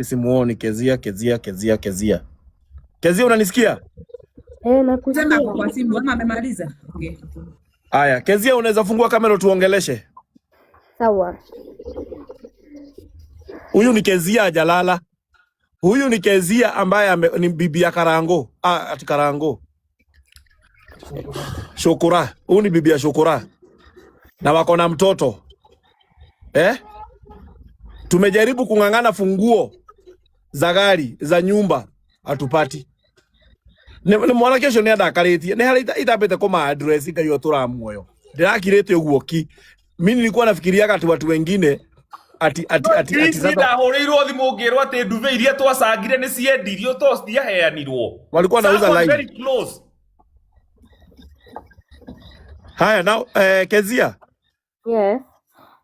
Simuoni. Kezia. Kezia, unanisikia? Nakusikia. Sema kwa simu ama amemaliza? Okay. Aya, Kezia, unaweza fungua kamera tuongeleshe? Sawa. Huyu ni Kezia ajalala. Huyu ni Kezia ambaye ni bibi ya Karango. Ati Karango. Shukura. Huyu ni bibi ya Shukura. Na wako na mtoto. Tumejaribu kung'ang'ana funguo za gari, za nyumba, hatupati. Ni mwana kesho ni adakaritie. Ni hali itapete koma address ikayo turamuoyo. Ndirakirete uguoki. Mimi nilikuwa nafikiria ati watu wengine ati sasa horeirwo thimu ngirwa ati nduve iria twacangire ni ciendirio to ciaheanirwo. Walikuwa nauza live. Very close. Haya, now Kezia. Yes.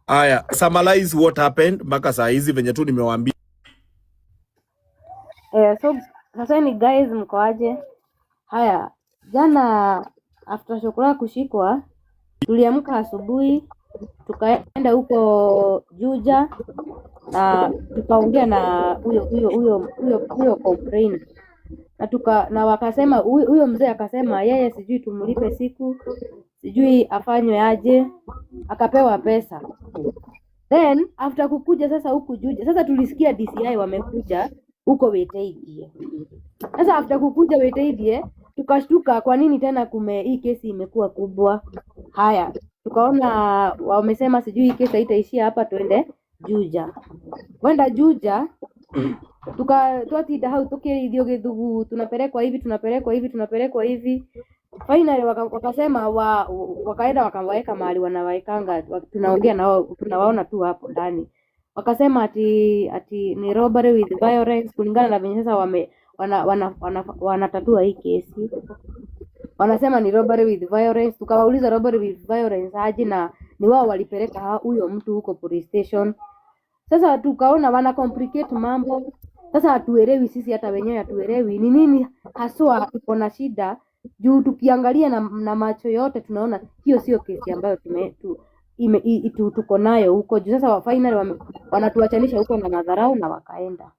Haya, summarize what happened mpaka saa hizi venye tu nimewaambia. So sasa ni guys, mko aje? Haya, jana after Shukura kushikwa, tuliamka asubuhi tukaenda huko Juja na tukaongea na huyo complain na wakasema huyo mzee akasema yeye sijui tumlipe siku, sijui afanywe aje, akapewa pesa. Then after kukuja sasa huku Juja, sasa tulisikia DCI wamekuja huko Weteithie. Sasa after kukuja Weteithie tukashtuka, kwa nini tena hii kesi imekuwa kubwa. Haya, tukaona wamesema sijui hii kesi haitaishia hapa, twende Juja. Kwenda Juja twatida hau tukirithio Githugu, tunapelekwa hivi. Finally wakasema wakaenda wakawaweka mahali wanawaekanga, tunaongea nao, tunawaona tu hapo ndani. Wakasema ati ni robbery with violence, kulingana na venye sasa wanatatua hii kesi. Wanasema ni robbery with violence. Tukawauliza robbery with violence aje, na ni wao walipeleka huyo mtu huko police station. Sasa tukaona wana complicate mambo. Sasa hatuelewi sisi, hata wenyewe hatuelewi ni nini haswa iko na shida. Juu tukiangalia na macho yote tunaona hiyo sio kesi ambayo tuko nayo huko juu. Sasa finally wanatuachanisha huko na madharau na wakaenda.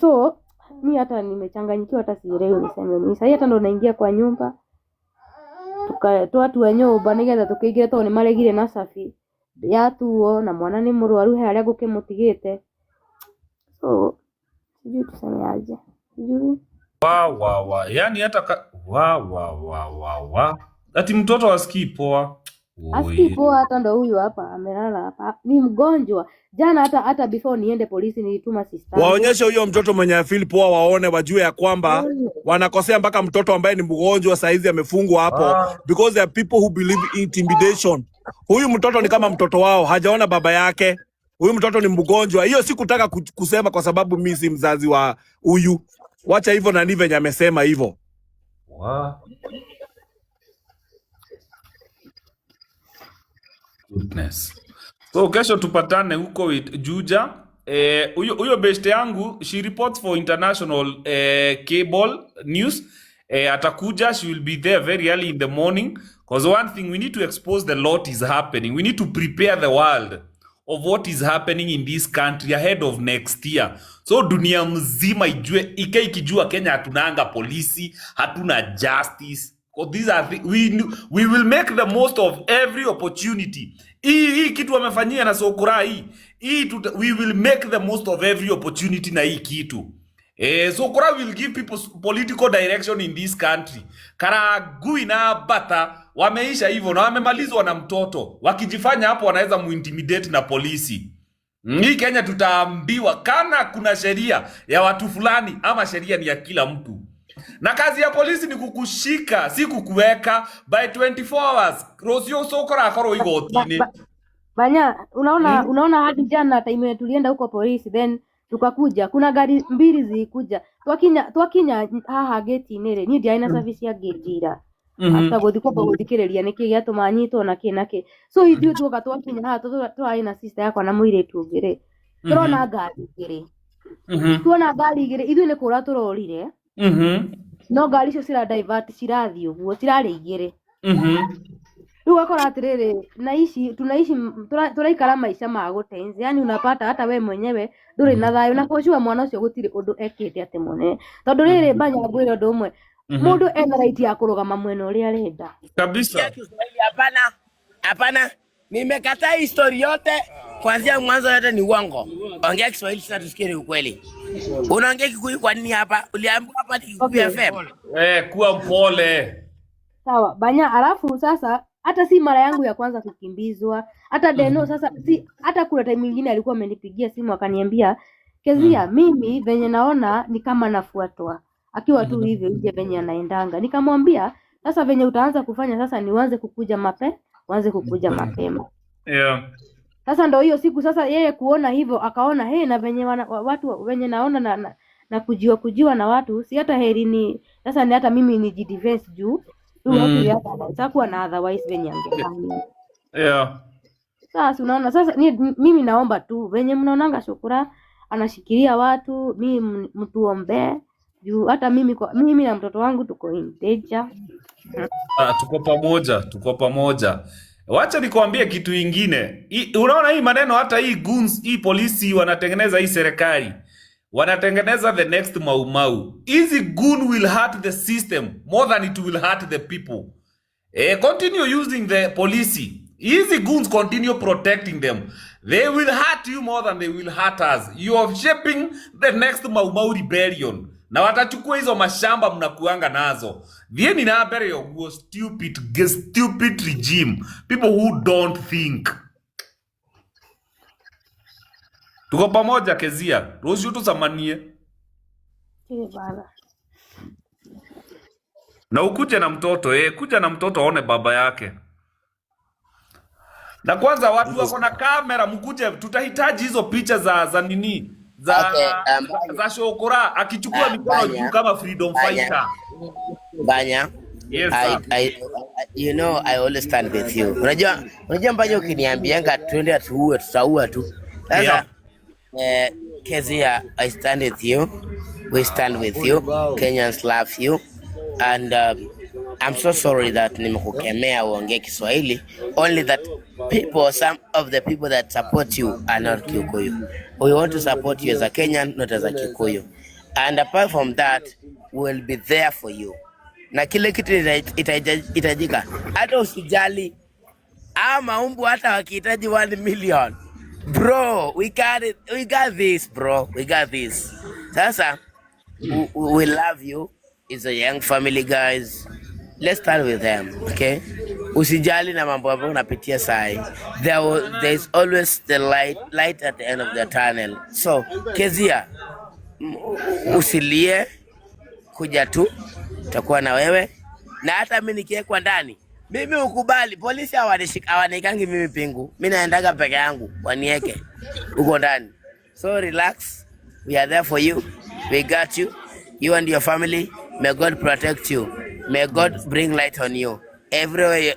So mimi hata nimechanganyikiwa, hata sielewi niseme nini. Sasa hata ndo naingia kwa nyumba tukatoa tu wenyewe banigetha tukigira to ni maregire na safi yatuo na mwana ni murwaru he aria gukimutigite. So sijui tuseme aje, sijui Yani hata ati mtoto asikii poa. Asipoa hata ndo huyu hapa amelala hapa. Ni mgonjwa. Jana hata before niende polisi nilituma sister. Waonyeshe huyo mtoto mwenye feel poa, waone wajue ya kwamba wanakosea mpaka mtoto ambaye ni mgonjwa saizi amefungwa hapo because there are people who believe in intimidation. Huyu mtoto ni kama mtoto wao, hajaona baba yake. Huyu mtoto ni mgonjwa. Hiyo sikutaka kusema kwa sababu mimi si mzazi wa huyu. Wacha hivyo na ndivyo venye amesema hivyo. Goodness. So kesho tupatane huko Juja. Huyo best yangu, she reports for international cable news. Atakuja, she will be there very early in the morning, because one thing, we need to expose the lot is happening. We need to prepare the world of what is happening in this country ahead of next year. So dunia mzima ijue, ikijua Kenya hatunanga polisi, hatuna justice. These are we will make the most of every opportunity. Hii kitu wamefanyia na Shukura hii we will make the most of every opportunity na hii kitu. Shukura will give people political direction in this country. Karagui na Bata wameisha hivyo na wamemalizwa na mtoto. Wakijifanya hapo wanaweza muintimidate na polisi. Hii Kenya tutaambiwa kana kuna sheria ya watu fulani ama sheria ni ya kila mtu. Na kazi ya polisi ni kukushika, si kukuweka by 24 hours. Rosio Shukura akoro igotini. Banya, unaona hadi jana time tulienda huko polisi, then tukakuja, kuna gari mbili zilikuja. Twakinya haha gate nere, ni dia ina service ya gate ira. Hata guthikiriria niki giatuma nyitwo nake. So ithu twakinya haha twaina sister yakwa na muiretu ngire. Turona gari igire. Tuona gari igire, ithu ni kura turorire. No gari icio cira divert cirathio guo cirari igire. Rĩu akora atiriri turaikara maisha ma gũtenzi, yani unapata hata we mwenyewe ndũrĩ na thayo na kũjua mwana ũcio gũtirĩ ũndũ ekĩte atĩ mũne tondũ rĩrĩ Mbanya ngwĩre ũndũ ũmwe mũndũ ena right ya kũrũgama mwena ũrĩa arenda Kabisa. Hapana, hapana, nimekataa hii story yote kuanzia mwanzo, yote ni uongo. Ongea Kiswahili sasa tusikie ukweli. Unaongea Kikuyu kwa nini hapa? Uliambiwa hapa ni Kikuyu FM. Kuwa mpole. sawa Banya. Alafu sasa hata si mara yangu ya kwanza kukimbizwa, hata Deno sasa si hata kuna time nyingine alikuwa amenipigia simu akaniambia Kezia, mimi venye naona ni kama nafuatwa akiwa tu hivyo nje venye anaendanga. Nikamwambia sasa venye utaanza kufanya sasa ni uanze kukuja mapema. Yeah. Sasa ndo hiyo siku sasa yeye kuona hivyo akaona na venye watu venye naona na kujiwa na watu, si hata heri ni sasa ni hata mimi ni defense juu watu hapa sitakuwa na otherwise venye angefanya. Yeah. Sasa unaona sasa mimi naomba tu venye mnaonanga Shukura anashikilia watu, mimi mtuombee juu hata mimi na mtoto wangu tuko in danger. Tuko pamoja. Wacha nikwambie kitu ingine. Unaona hii maneno, hata hii goons, hii polisi wanatengeneza hii serikali. Wanatengeneza the next Mau Mau. Easy goon will hurt the system more than it will hurt the people. Continue using the policy. Easy goons continue protecting them. They will hurt you more than they will hurt us. You are shaping the next Mau Mau rebellion. Na watachukua hizo mashamba mnakuanga nazo. Vieni na mbere yo stupid regime. People who don't think. Tuko pamoja Kezia. Rozi tusamanie. Bana. Na ukuje na mtoto, kuja na mtoto aone baba yake. Na kwanza watu wako na kamera, mkuje, tutahitaji hizo picha za nini? Za Shukura akichukua mikono juu kama freedom fighter. Banya. Yes, I you know I always stand with you. Unajua Mbanya ukiniambianga twende tutaua tu. Sasa Kezia, I stand with you. We stand with you. Kenyans love you. And I'm so sorry that nimekukemea uongee Kiswahili. Only that some of the people that support you are not Kikuyu. We want to support you as a Kenyan, not as a Kikuyu. And apart from that, we'll be there for you. Na kile kitu itajika. Hata usijali. Maumbu hata wakihitaji 1 million. Bro, we got it. We got this, bro. We got this. Sasa, we love you. It's a young family, guys. Let's start with them, okay? Usijali na mambo ambayo unapitia sai. There is always the light at the end of the tunnel. So, Kezia, usilie, kuja tu, tutakuwa na wewe. Na hata mimi nikiwekwa ndani, mimi ukubali, polisi hawanikangi mimi pingu. Mimi naendaga peke yangu, wanieke uko ndani. So relax, we are there for you. We got you. You and your family, may God protect you. May God bring light on you. Everywhere